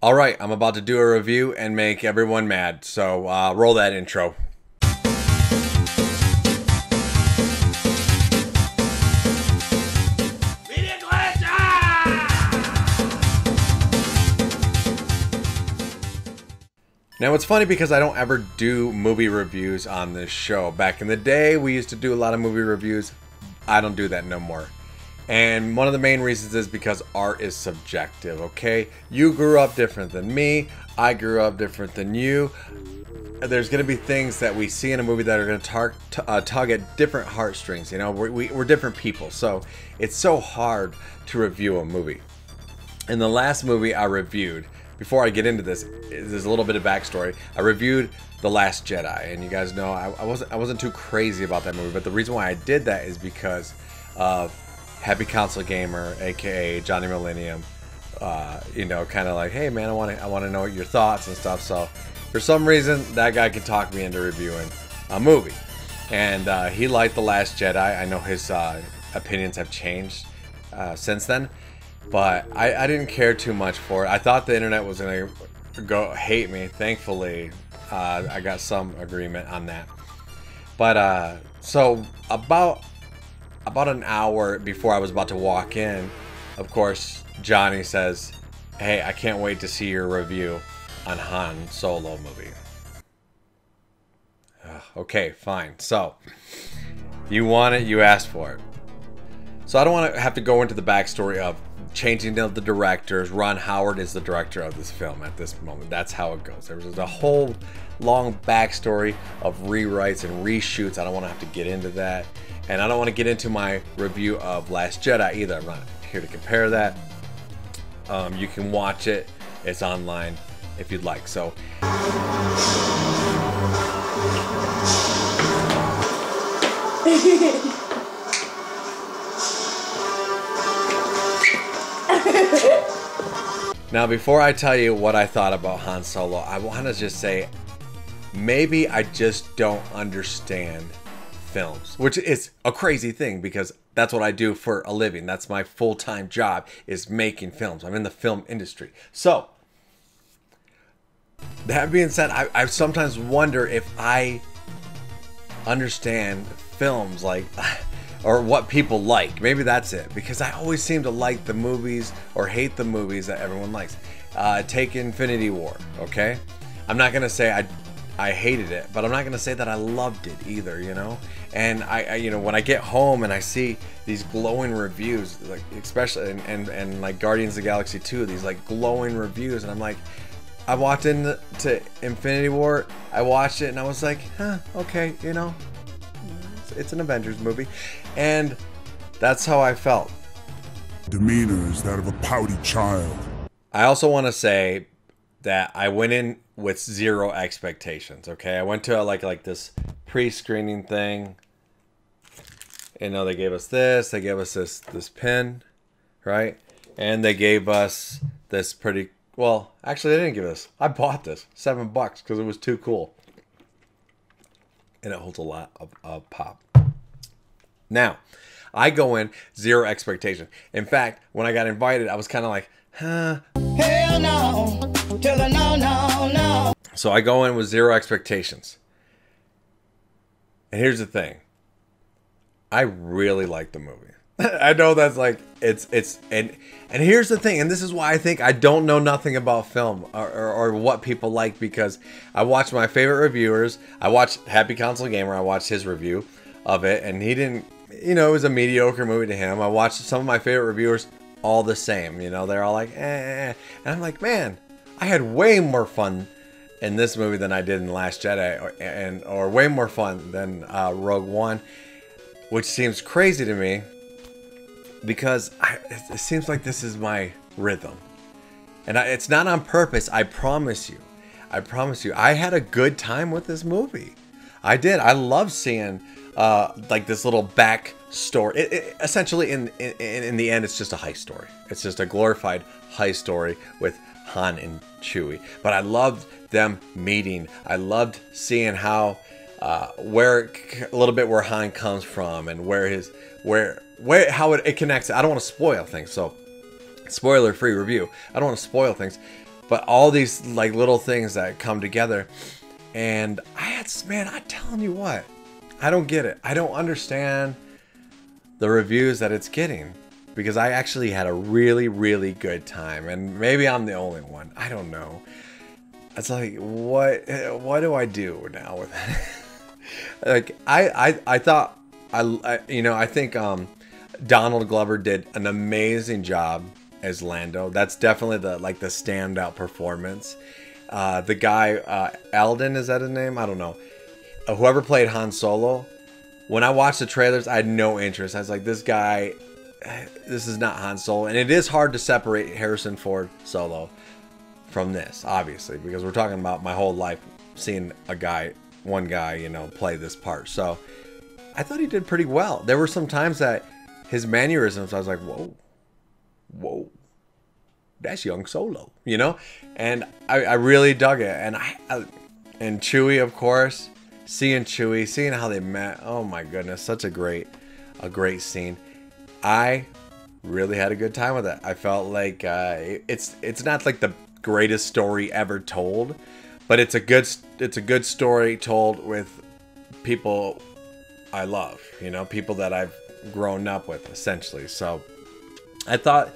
Alright, I'm about to do a review and make everyone mad, so roll that intro. Now it's funny because I don't ever do movie reviews on this show. Back in the day, we used to do a lot of movie reviews. I don't do that no more. And one of the main reasons is because art is subjective, okay? You grew up different than me. I grew up different than you. There's going to be things that we see in a movie that are going to tug at different heartstrings. You know, we're different people. So it's so hard to review a movie. In the last movie I reviewed, before I get into this, there's a little bit of backstory. I reviewed The Last Jedi, and you guys know I wasn't too crazy about that movie. But the reason why I did that is because of Happy Console Gamer, aka Johnny Millennium. You know, kind of like, hey man, I want to know your thoughts and stuff. So for some reason, that guy could talk me into reviewing a movie, and he liked The Last Jedi. I know his opinions have changed since then. But I didn't care too much for it. I thought the internet was going to go hate me. Thankfully, I got some agreement on that. But so about an hour before I was about to walk in, of course, Johnny says, hey, I can't wait to see your review on Han Solo movie. Okay, fine. So, you want it, you asked for it. So I don't want to have to go into the backstory of changing of the directors. Ron Howard is the director of this film at this moment. That's how it goes. There's a whole long backstory of rewrites and reshoots. I don't want to have to get into that. And I don't want to get into my review of Last Jedi either. I'm not here to compare that. You can watch it. It's online if you'd like. So now, before I tell you what I thought about Han Solo, I want to just say, maybe I just don't understand films, which is a crazy thing because that's what I do for a living. That's my full-time job, is making films. I'm in the film industry. So, that being said, I sometimes wonder if I understand films like... or what people like. Maybe that's it. Because I always seem to like the movies or hate the movies that everyone likes. Take Infinity War, okay? I'm not going to say I hated it, but I'm not going to say that I loved it either, you know? And I you know, when I get home and I see these glowing reviews, like especially, and like Guardians of the Galaxy 2, these like glowing reviews, and I'm like, I walked into Infinity War, I watched it, and I was like, huh, okay, you know? It's an Avengers movie, and that's how I felt. Demeanor is that of a pouty child. I also want to say that I went in with zero expectations. Okay, I went to like this pre-screening thing. You know, they gave us this. They gave us this pin, right? And they gave us this pretty. Well, actually, they didn't give us. I bought this $7 because it was too cool. And it holds a lot of pop. Now, I go in zero expectation. In fact, when I got invited, I was kind of like, huh? Hell no. Tell her no, no, no. So I go in with zero expectations. And here's the thing. I really like the movie. I know that's like, and here's the thing, and this is why I think I don't know nothing about film or what people like, because I watched my favorite reviewers. I watched Happy Console Gamer. I watched his review of it, and he didn't, you know, it was a mediocre movie to him. I watched some of my favorite reviewers, all the same, you know, they're all like, and I'm like, man, I had way more fun in this movie than I did in Last Jedi, or way more fun than Rogue One, which seems crazy to me. Because it seems like this is my rhythm. And it's not on purpose, I promise you. I promise you. I had a good time with this movie. I did. I love seeing like this little back story. Essentially, in the end, it's just a heist story. It's just a glorified heist story with Han and Chewie. But I loved them meeting. I loved seeing how, where a little bit where Han comes from and how it connects. I don't want to spoil things, so spoiler-free review. I don't want to spoil things, But all these like little things that come together, and man, I'm telling you what, I don't get it. I don't understand the reviews that it's getting, because I actually had a really, really good time, and maybe I'm the only one. I don't know. It's like, what do I do now with it? Like, I thought, I think Donald Glover did an amazing job as Lando. That's definitely the standout performance. The guy, Alden, is that his name? I don't know. Whoever played Han Solo, when I watched the trailers, I had no interest. I was like, this guy, this is not Han Solo. And it is hard to separate Harrison Ford Solo from this, obviously, because we're talking about my whole life seeing one guy, play this part. So I thought he did pretty well. There were some times that his mannerisms, I was like, whoa, that's young Solo, and I really dug it. And Chewie, of course, seeing how they met, oh my goodness, such a great scene. I really had a good time with it. I felt like it's not like the greatest story ever told, but it's a good story told with people I love, people that I've grown up with, essentially. So I thought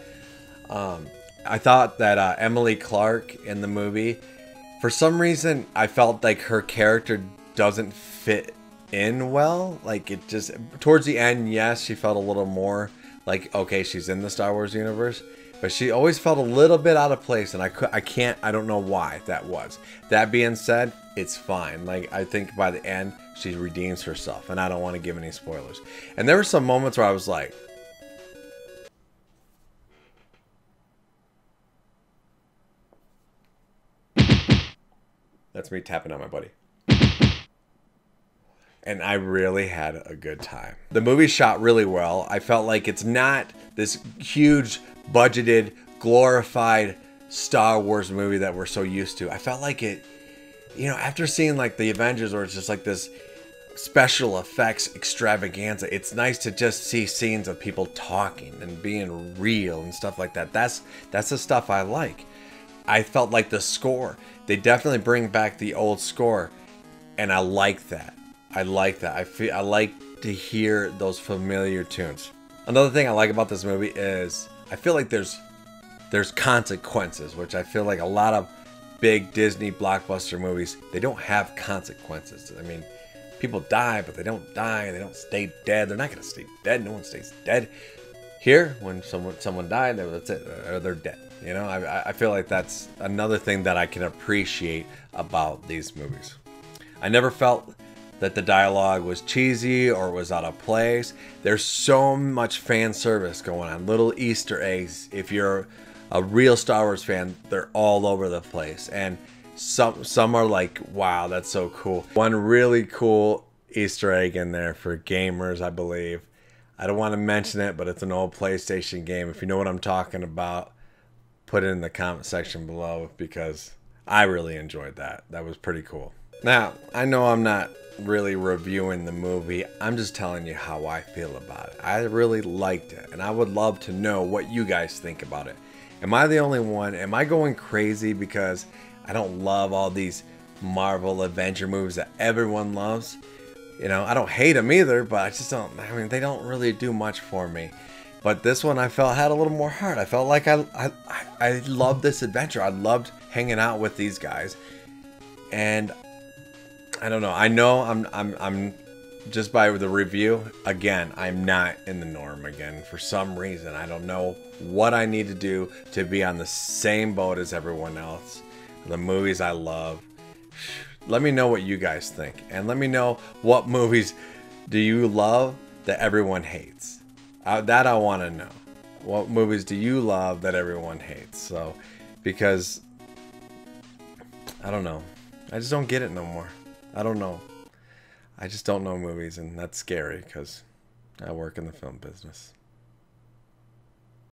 that Emily Clark in the movie, for some reason, I felt like her character doesn't fit in well. Like, it just, towards the end, yes, she felt a little more like, okay, she's in the Star Wars universe, but she always felt a little bit out of place, and I don't know why that was. That being said, it's fine. Like, I think by the end, she redeems herself, and I don't want to give any spoilers. And there were some moments where I was like, that's me tapping on my buddy. And I really had a good time. The movie shot really well. I felt like it's not this huge, budgeted, glorified Star Wars movie that we're so used to. I felt like it, after seeing like the Avengers, where it's just like this special effects extravaganza, it's nice to just see scenes of people talking and being real and stuff like that. That's the stuff I like. I felt like the score, they definitely bring back the old score, and I like that. I like to hear those familiar tunes. Another thing I like about this movie is I feel like there's consequences, which I feel like a lot of big Disney blockbuster movies, they don't have consequences. I mean, people die, but they don't die. They don't stay dead. They're not going to stay dead. No one stays dead. Here, when someone died, that's it. They're dead. I feel like that's another thing that I can appreciate about these movies. I never felt that the dialogue was cheesy or was out of place. There's so much fan service going on. Little Easter eggs. If you're a real Star Wars fan, they're all over the place. And some are like, wow, that's so cool. One really cool Easter egg in there for gamers, I believe. I don't want to mention it, but it's an old PlayStation game. If you know what I'm talking about, put it in the comment section below, because I really enjoyed that. That was pretty cool. Now, I know I'm not really reviewing the movie. I'm just telling you how I feel about it. I really liked it, and I would love to know what you guys think about it. Am I the only one? Am I going crazy because I don't love all these Marvel Avenger movies that everyone loves? I don't hate them either, but I just don't, they don't really do much for me. But this one I felt had a little more heart. I felt like I loved this adventure. I loved hanging out with these guys. And I don't know. I know I'm just by the review, again, I'm not in the norm again for some reason. I don't know what I need to do to be on the same boat as everyone else. The movies I love. Let me know what you guys think, and let me know what movies do you love that everyone hates. That I want to know. What movies do you love that everyone hates? So, because I don't know. I just don't get it no more. I don't know. I just don't know movies, and that's scary because I work in the film business.